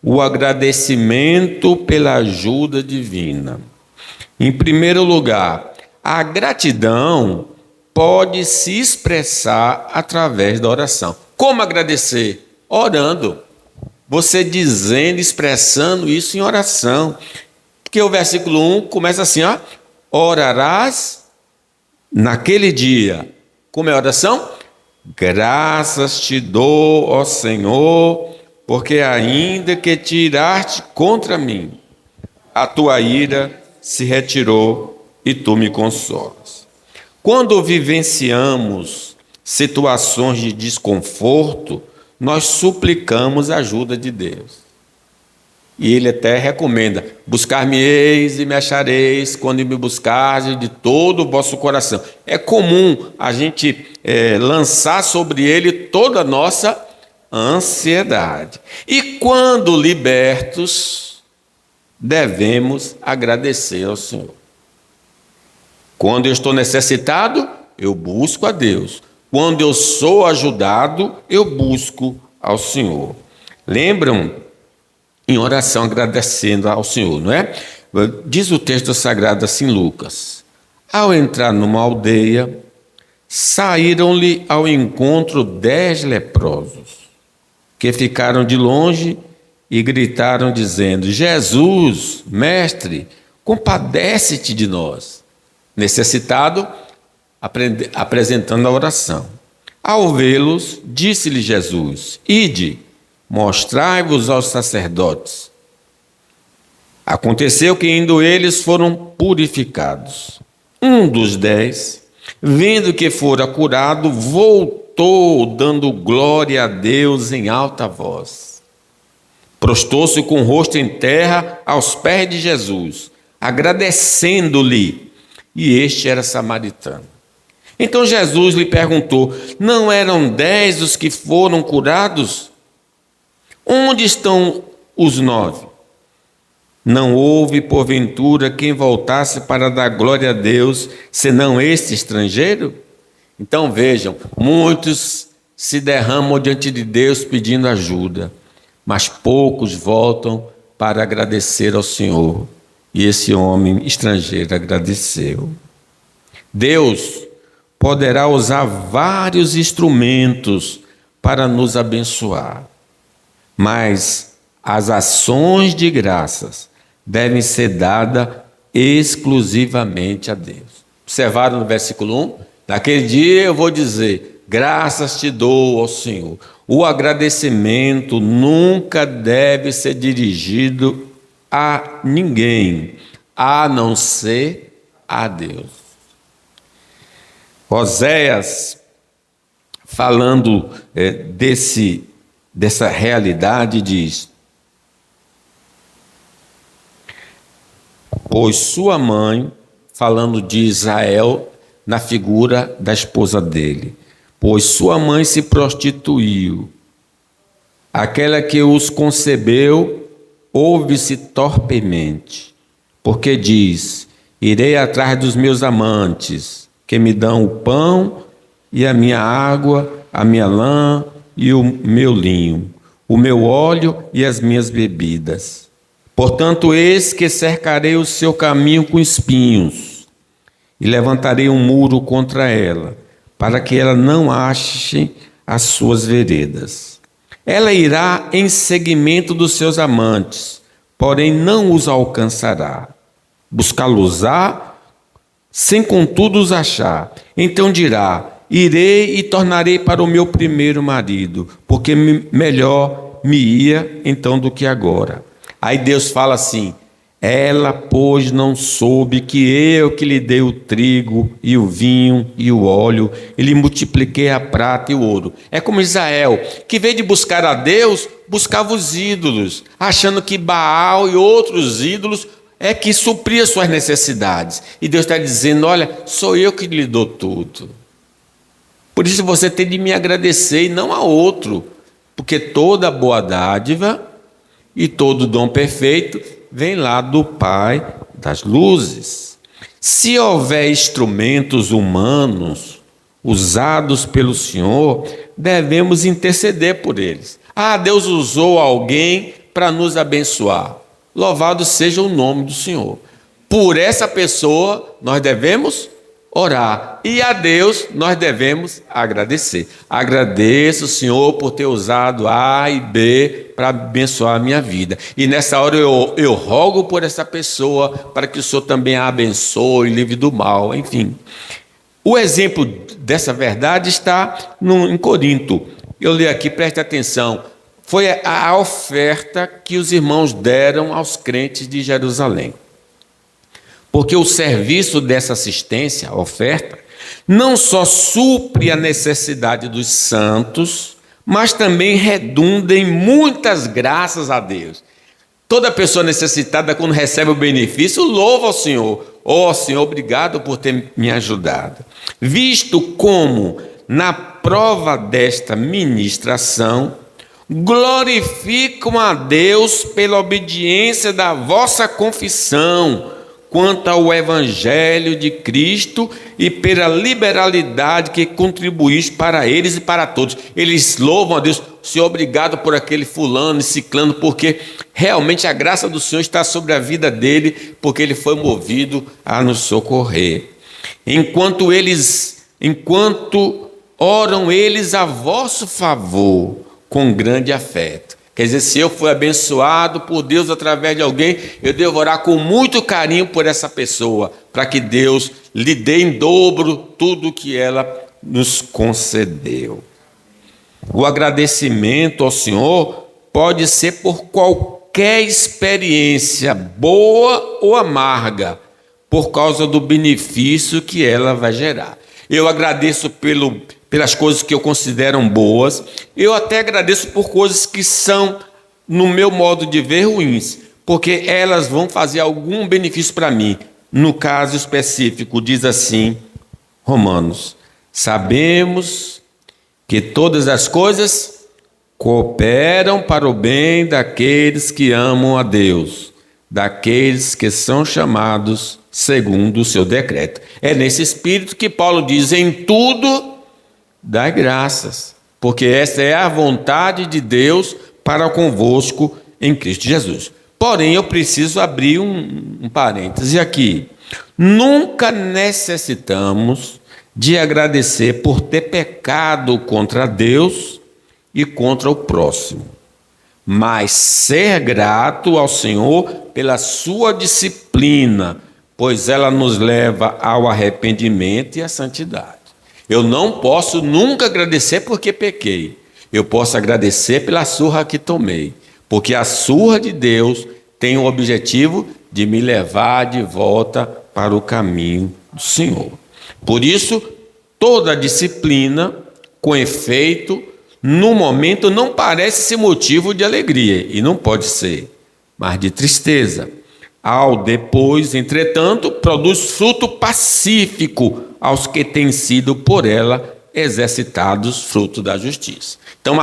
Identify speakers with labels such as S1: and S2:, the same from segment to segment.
S1: o agradecimento pela ajuda divina. Em primeiro lugar, a gratidão pode se expressar através da oração. Como agradecer? Orando. Você dizendo, expressando isso em oração. Porque o versículo 1 começa assim, ó. Orarás naquele dia. Como é a oração? Graças te dou, ó Senhor, porque ainda que te iraste contra mim, a tua ira se retirou e tu me consolas. Quando vivenciamos situações de desconforto, nós suplicamos a ajuda de Deus. E Ele até recomenda: buscar-me-eis e me achareis quando me buscardes de todo o vosso coração. É comum a gente lançar sobre Ele toda a nossa ansiedade. E quando libertos, devemos agradecer ao Senhor. Quando eu estou necessitado, eu busco a Deus. Quando eu sou ajudado, eu busco ao Senhor. Lembram? Em oração agradecendo ao Senhor, não é? Diz o texto sagrado assim, Lucas: ao entrar numa aldeia, saíram-lhe ao encontro 10 leprosos, que ficaram de longe e gritaram dizendo: Jesus, mestre, compadece-te de nós. Necessitado, apresentando a oração. Ao vê-los, disse-lhe Jesus: ide, mostrai-vos aos sacerdotes. Aconteceu que indo eles foram purificados. Um dos 10, vendo que fora curado, voltou dando glória a Deus em alta voz. Prostou-se com o rosto em terra aos pés de Jesus, agradecendo-lhe, e este era samaritano. Então Jesus lhe perguntou: não eram 10 os que foram curados? Onde estão os 9? Não houve, porventura, quem voltasse para dar glória a Deus, senão este estrangeiro? Então vejam, muitos se derramam diante de Deus pedindo ajuda, mas poucos voltam para agradecer ao Senhor. E esse homem estrangeiro agradeceu. Deus poderá usar vários instrumentos para nos abençoar, mas as ações de graças devem ser dadas exclusivamente a Deus. Observaram no versículo 1? Naquele dia eu vou dizer: graças te dou ao Senhor. O agradecimento nunca deve ser dirigido a ninguém, a não ser a Deus. Oséias, falando dessa realidade, diz: pois sua mãe, falando de Israel na figura da esposa dele, pois sua mãe se prostituiu, aquela que os concebeu ouve-se torpemente, porque diz: irei atrás dos meus amantes, que me dão o pão e a minha água, a minha lã e o meu linho, o meu óleo e as minhas bebidas. Portanto, eis que cercarei o seu caminho com espinhos e levantarei um muro contra ela, para que ela não ache as suas veredas. Ela irá em seguimento dos seus amantes, porém não os alcançará. Buscá-los-á, sem contudo os achar. Então dirá: irei e tornarei para o meu primeiro marido, porque melhor me ia então do que agora. Aí Deus fala assim: ela, pois, não soube que eu que lhe dei o trigo e o vinho e o óleo, e lhe multipliquei a prata e o ouro. É como Israel, que em vez de buscar a Deus, buscava os ídolos, achando que Baal e outros ídolos é que supria suas necessidades. E Deus está dizendo: olha, sou eu que lhe dou tudo. Por isso você tem de me agradecer e não a outro, porque toda boa dádiva e todo dom perfeito vem lá do Pai das luzes. Se houver instrumentos humanos usados pelo Senhor, devemos interceder por eles. Deus usou alguém para nos abençoar. Louvado seja o nome do Senhor. Por essa pessoa nós devemos orar, e a Deus nós devemos agradecer. Agradeço, Senhor, por ter usado A e B para abençoar a minha vida. E nessa hora eu rogo por essa pessoa para que o Senhor também a abençoe, livre do mal, enfim. O exemplo dessa verdade está em Corinto. Eu li aqui, preste atenção. Foi a oferta que os irmãos deram aos crentes de Jerusalém. Porque o serviço dessa assistência, a oferta, não só supre a necessidade dos santos, mas também redunda em muitas graças a Deus. Toda pessoa necessitada, quando recebe o benefício, louva ao Senhor. Ó Senhor, obrigado por ter me ajudado. Visto como, na prova desta ministração, glorificam a Deus pela obediência da vossa confissão, quanto ao Evangelho de Cristo e pela liberalidade que contribuís para eles e para todos. Eles louvam a Deus. Senhor, obrigado por aquele fulano e ciclano, porque realmente a graça do Senhor está sobre a vida dele, porque ele foi movido a nos socorrer. Enquanto oram eles a vosso favor, com grande afeto. Quer dizer, se eu fui abençoado por Deus através de alguém, eu devo orar com muito carinho por essa pessoa, para que Deus lhe dê em dobro tudo que ela nos concedeu. O agradecimento ao Senhor pode ser por qualquer experiência, boa ou amarga, por causa do benefício que ela vai gerar. Eu agradeço pelas coisas que eu considero boas. Eu até agradeço por coisas que são, no meu modo de ver, ruins, porque elas vão fazer algum benefício para mim. No caso específico, diz assim, Romanos: sabemos que todas as coisas cooperam para o bem daqueles que amam a Deus, daqueles que são chamados segundo o seu decreto. É nesse espírito que Paulo diz: em tudo dai graças, porque esta é a vontade de Deus para convosco em Cristo Jesus. Porém, eu preciso abrir um parêntese aqui. Nunca necessitamos de agradecer por ter pecado contra Deus e contra o próximo, mas ser grato ao Senhor pela sua disciplina, pois ela nos leva ao arrependimento e à santidade. Eu não posso nunca agradecer porque pequei. Eu posso agradecer pela surra que tomei, porque a surra de Deus tem o objetivo de me levar de volta para o caminho do Senhor. Por isso, toda disciplina, com efeito, no momento não parece ser motivo de alegria, e não pode ser, mas de tristeza. Ao depois, entretanto, produz fruto pacífico aos que têm sido por ela exercitados fruto da justiça. Então,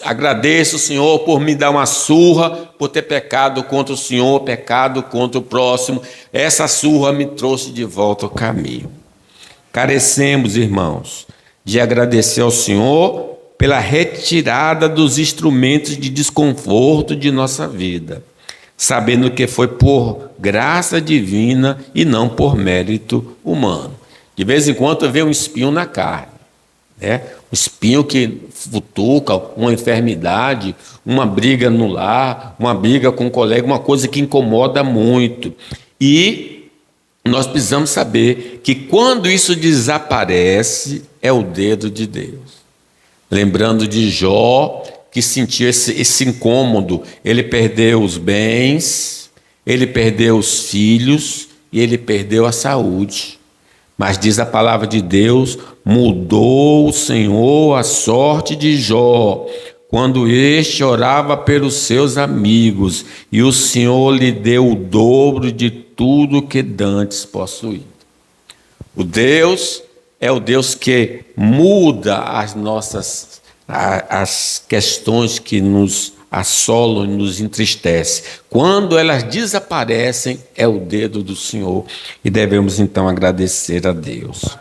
S1: agradeço o Senhor por me dar uma surra, por ter pecado contra o Senhor, pecado contra o próximo. Essa surra me trouxe de volta ao caminho. Carecemos, irmãos, de agradecer ao Senhor pela retirada dos instrumentos de desconforto de nossa vida, sabendo que foi por graça divina e não por mérito humano. De vez em quando vem um espinho na carne, né? Um espinho que futuca, uma enfermidade, uma briga no lar, uma briga com um colega, uma coisa que incomoda muito. E nós precisamos saber que quando isso desaparece, é o dedo de Deus. Lembrando de Jó, que sentiu esse incômodo. Ele perdeu os bens, ele perdeu os filhos e ele perdeu a saúde. Mas diz a palavra de Deus: mudou o Senhor a sorte de Jó, quando este orava pelos seus amigos, e o Senhor lhe deu o dobro de tudo que dantes possuía. O Deus é o Deus que muda as questões que nos assolam e nos entristecem. Quando elas desaparecem, é o dedo do Senhor, e devemos então agradecer a Deus.